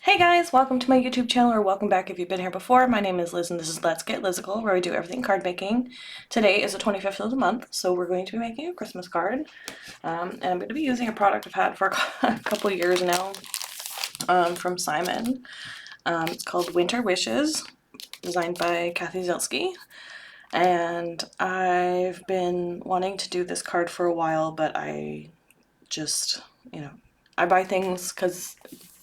Hey guys, welcome to my YouTube channel, or welcome back if you've been here before. My name is Liz and this is Let's Get Lizical, where we do everything card making. Today is the 25th of the month, so we're going to be making a Christmas card. And I'm going to be using a product I've had for a couple years now from Simon. It's called Winter Wishes, designed by Kathy Zielski. And I've been wanting to do this card for a while, but I just, I buy things because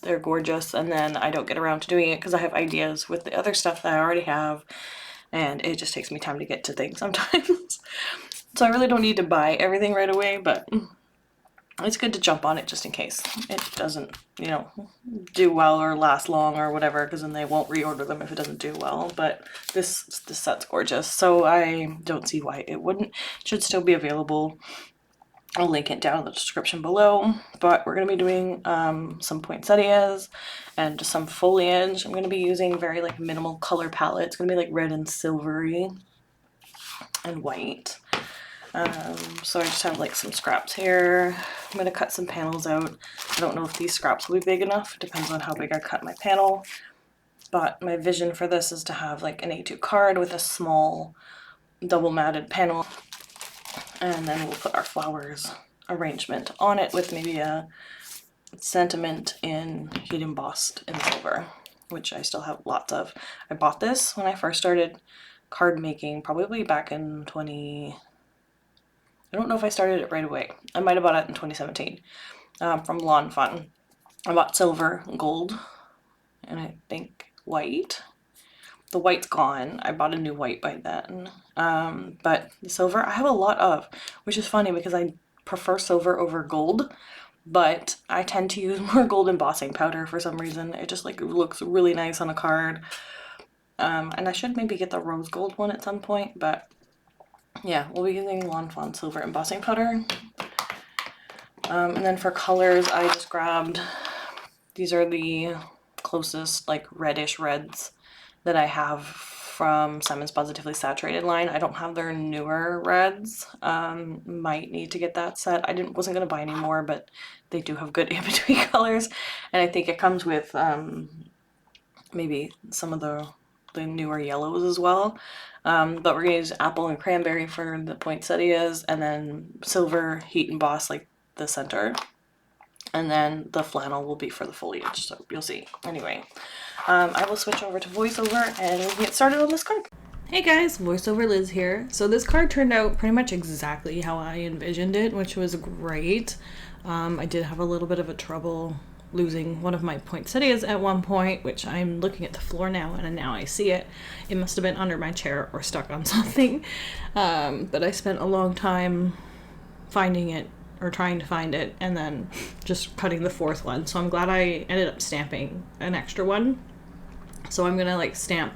they're gorgeous and then I don't get around to doing it because I have ideas with the other stuff that I already have, and it just takes me time to get to things sometimes. So I really don't need to buy everything right away, but it's good to jump on it just in case it doesn't, do well or last long or whatever, because then they won't reorder them if it doesn't do well. But this set's gorgeous, so I don't see why it wouldn't. It should still be available. I'll link it down in the description below, but we're going to be doing some poinsettias and just some foliage. I'm going to be using very minimal color palette. It's going to be red and silvery and white. So I just have some scraps here. I'm going to cut some panels out. I don't know if these scraps will be big enough. It depends on how big I cut my panel. But my vision for this is to have an A2 card with a small double matted panel. And then we'll put our flowers arrangement on it with maybe a sentiment in heat embossed in silver, which I still have lots of. I bought this when I first started card making, probably back in I don't know if I started it right away. I might have bought it in 2017 from Lawn Fun. I bought silver, gold, and I think white. The white's gone. I bought a new white by then. But the silver I have a lot of, which is funny because I prefer silver over gold, but I tend to use more gold embossing powder for some reason. It just looks really nice on a card. And I should maybe get the rose gold one at some point, but yeah, we'll be using Lawn Fawn silver embossing powder. And then for colors, I just grabbed, these are the closest reddish reds that I have from Simon's Positively Saturated line. I don't have their newer reds. Might need to get that set. Wasn't gonna buy any more, but they do have good in-between colors, and I think it comes with maybe some of the newer yellows as well. But we're gonna use apple and cranberry for the poinsettias, and then silver heat emboss the center. And then the flannel will be for the foliage, so you'll see. Anyway, I will switch over to voiceover and we'll get started on this card. Hey guys, voiceover Liz here. So this card turned out pretty much exactly how I envisioned it, which was great. I did have a little bit of a trouble losing one of my poinsettias at one point, which I'm looking at the floor now and now I see it. It must have been under my chair or stuck on something. But I spent a long time finding it, or trying to find it, and then just cutting the fourth one. So I'm glad I ended up stamping an extra one. So I'm gonna stamp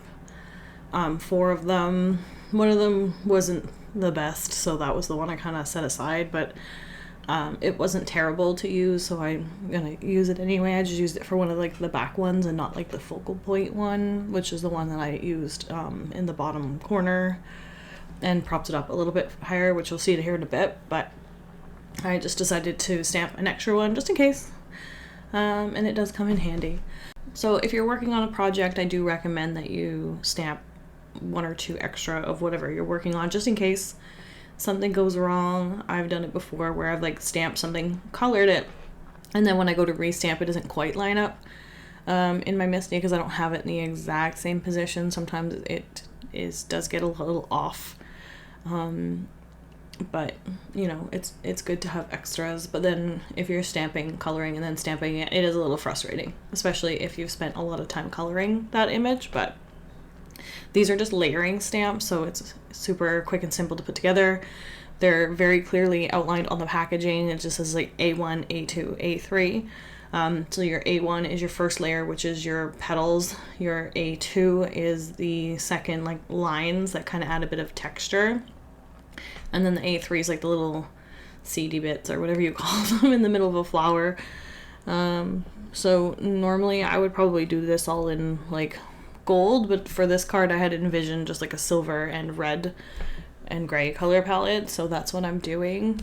4 of them. One of them wasn't the best, so that was the one I kind of set aside, but it wasn't terrible to use, so I'm gonna use it anyway. I just used it for one of the back ones and not the focal point one, which is the one that I used in the bottom corner and propped it up a little bit higher, which you'll see here in a bit. But I just decided to stamp an extra one just in case, and it does come in handy. So if you're working on a project, I do recommend that you stamp 1 or 2 extra of whatever you're working on, just in case something goes wrong. I've done it before where I've stamped something, colored it, and then when I go to restamp, it doesn't quite line up in my MISTI because I don't have it in the exact same position. Sometimes it does get a little off. But it's good to have extras. But then if you're stamping, coloring, and then stamping it, it is a little frustrating, especially if you've spent a lot of time coloring that image. But these are just layering stamps, so it's super quick and simple to put together. They're very clearly outlined on the packaging. It just says A1, A2, A3. So your A1 is your first layer, which is your petals. Your A2 is the second lines that kind of add a bit of texture. And then the A3 is the little seedy bits or whatever you call them in the middle of a flower. So normally I would probably do this all in gold, but for this card I had envisioned just a silver and red and gray color palette, so that's what I'm doing.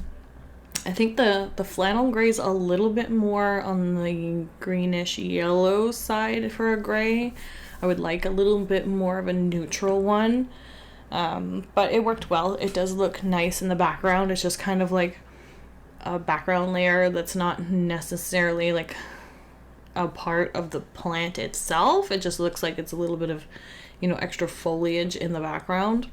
I think the flannel gray is a little bit more on the greenish yellow side for a gray. I would like a little bit more of a neutral one. But it worked well. It does look nice in the background. It's just kind of like a background layer that's not necessarily like a part of the plant itself. It just looks like it's a little bit of, you know, extra foliage in the background.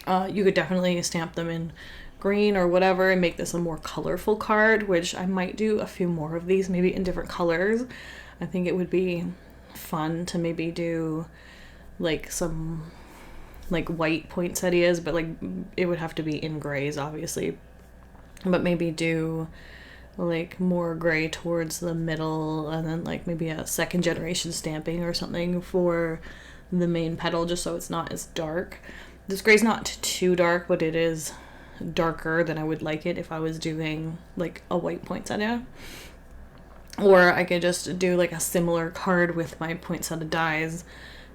You could definitely stamp them in green or whatever and make this a more colorful card, which I might do a few more of these, maybe in different colors. I think it would be fun to maybe do like some like white poinsettias, but like it would have to be in grays obviously, but maybe do like more gray towards the middle, and then like maybe a second generation stamping or something for the main petal, just so it's not as dark. This gray's not too dark, but it is darker than I would like it if I was doing like a white poinsettia. Or I could just do like a similar card with my poinsettia dies,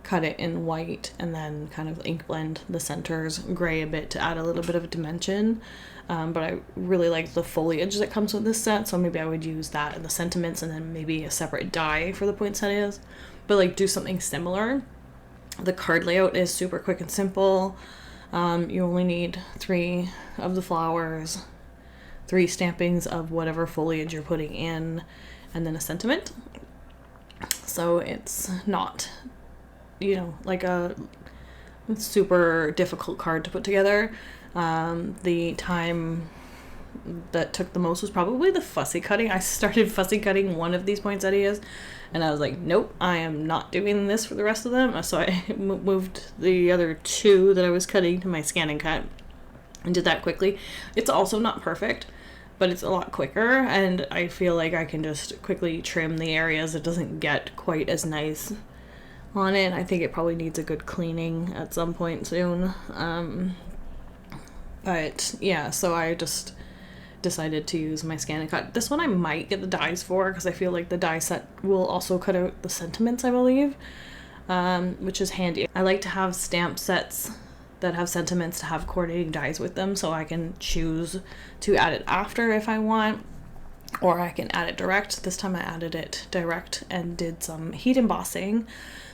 cut it in white, and then kind of ink blend the centers gray a bit to add a little bit of dimension. But I really like the foliage that comes with this set, so maybe I would use that in the sentiments and then maybe a separate die for the poinsettias. But like do something similar. The card layout is super quick and simple. You only need 3 of the flowers, 3 stampings of whatever foliage you're putting in, and then a sentiment. So it's not, you know, like a super difficult card to put together. The time that took the most was probably the fussy cutting. I started fussy cutting one of these poinsettias and I was like, nope, I am not doing this for the rest of them. So I moved the other 2 that I was cutting to my scan and cut and did that quickly. It's also not perfect, but it's a lot quicker, and I feel like I can just quickly trim the areas it doesn't get quite as nice on it. I think it probably needs a good cleaning at some point soon. But yeah, so I just decided to use my scan and cut. This one I might get the dies for, because I feel like the die set will also cut out the sentiments, I believe, which is handy. I like to have stamp sets that have sentiments to have coordinating dies with them, so I can choose to add it after if I want, or I can add it direct. This time I added it direct and did some heat embossing.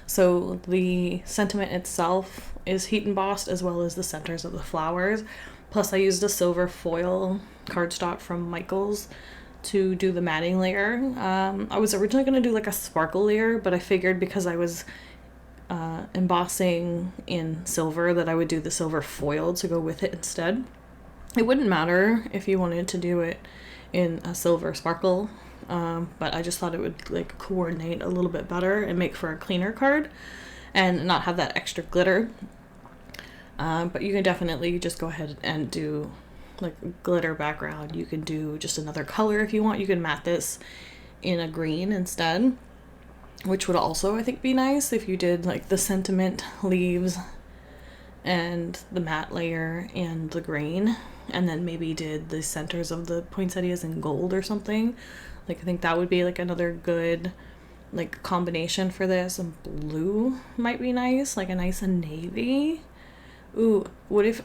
So the sentiment itself is heat embossed, as well as the centers of the flowers. Plus I used a silver foil cardstock from Michaels to do the matting layer. I was originally going to do like a sparkle layer, but I figured because I was embossing in silver that I would do the silver foil to go with it instead. It wouldn't matter if you wanted to do it in a silver sparkle, but I just thought it would like coordinate a little bit better and make for a cleaner card and not have that extra glitter. But you can definitely just go ahead and do like glitter background. You can do just another color if you want. You can matte this in a green instead, which would also I think be nice if you did like the sentiment leaves and the matte layer and the green, and then maybe did the centers of the poinsettias in gold or something. Like I think that would be like another good like combination for this. And blue might be nice, like a nice navy. Ooh, what if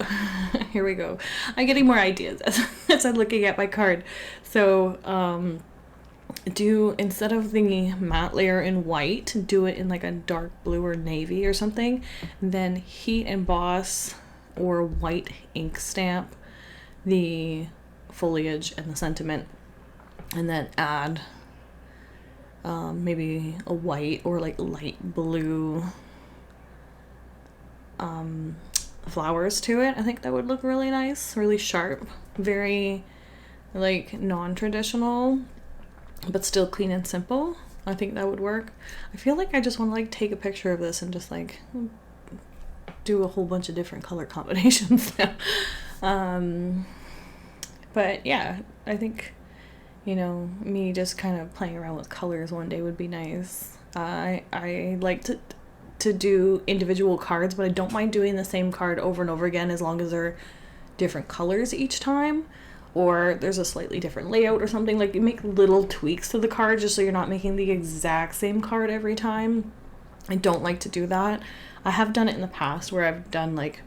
here we go, I'm getting more ideas as I'm looking at my card. So do, instead of the matte layer in white, do it in like a dark blue or navy or something, then heat emboss or white ink stamp the foliage and the sentiment, and then add maybe a white or like light blue flowers to it. I think that would look really nice, really sharp, very like non-traditional, but still clean and simple. I think that would work. I feel like I just want to like take a picture of this and just like do a whole bunch of different color combinations now. But yeah, I think, you know, me just kind of playing around with colors one day would be nice. I like to do individual cards, but I don't mind doing the same card over and over again as long as they're different colors each time, or there's a slightly different layout or something. Like you make little tweaks to the card just so you're not making the exact same card every time. I don't like to do that. I have done it in the past where I've done like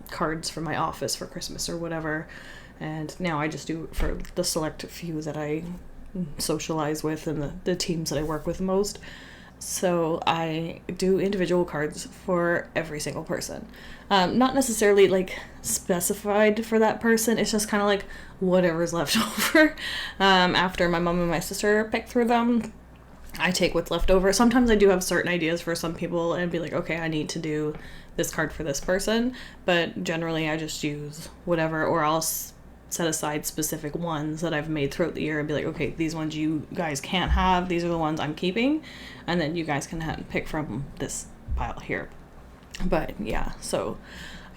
cards for my office for Christmas or whatever, and now I just do for the select few that I socialize with and the teams that I work with most. So I do individual cards for every single person. Not necessarily like specified for that person. It's just kind of like whatever's left over. After my mom and my sister pick through them, I take what's left over. Sometimes I do have certain ideas for some people and be like, okay, I need to do this card for this person. But generally I just use whatever, or I'll set aside specific ones that I've made throughout the year and be like, okay, these ones you guys can't have, these are the ones I'm keeping, and then you guys can pick from this pile here. But yeah, so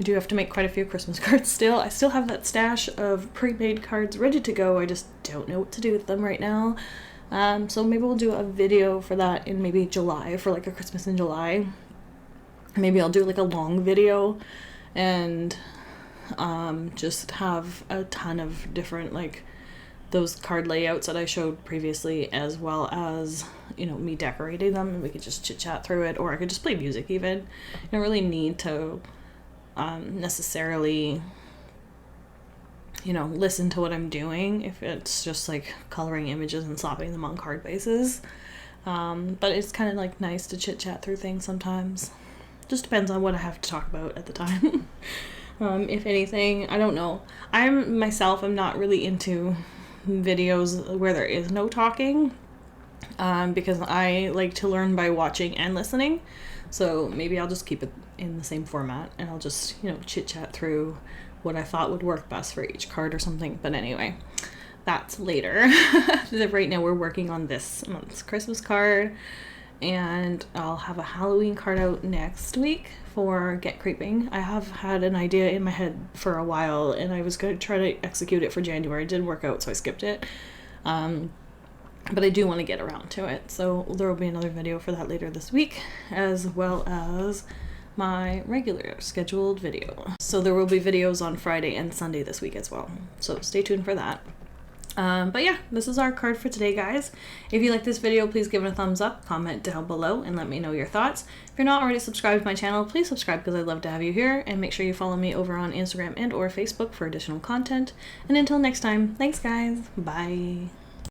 I do have to make quite a few Christmas cards still. I still have that stash of pre-made cards ready to go. I just don't know what to do with them right now. So maybe we'll do a video for that in maybe July, for like a Christmas in July. Maybe I'll do like a long video and just have a ton of different, like, those card layouts that I showed previously, as well as, you know, me decorating them, and we could just chit chat through it, or I could just play music even. You don't really need to necessarily, you know, listen to what I'm doing if it's just like coloring images and slapping them on card bases. But it's kind of like nice to chit chat through things sometimes. Just depends on what I have to talk about at the time. If anything, I don't know. I'm not really into videos where there is no talking, because I like to learn by watching and listening. So maybe I'll just keep it in the same format, and I'll just, you know, chit chat through what I thought would work best for each card or something. But anyway, that's later. Right now we're working on this month's Christmas card, and I'll have a Halloween card out next week for Get Creeping. I have had an idea in my head for a while, and I was going to try to execute it for January. It didn't work out, so I skipped it. But I do want to get around to it, so there will be another video for that later this week, as well as my regular scheduled video. So there will be videos on Friday and Sunday this week as well, so stay tuned for that. But yeah, this is our card for today, guys. If you like this video, please give it a thumbs up, comment down below, and let me know your thoughts. If you're not already subscribed to my channel, please subscribe because I'd love to have you here, and make sure you follow me over on Instagram and or Facebook for additional content. And until next time, thanks guys, bye!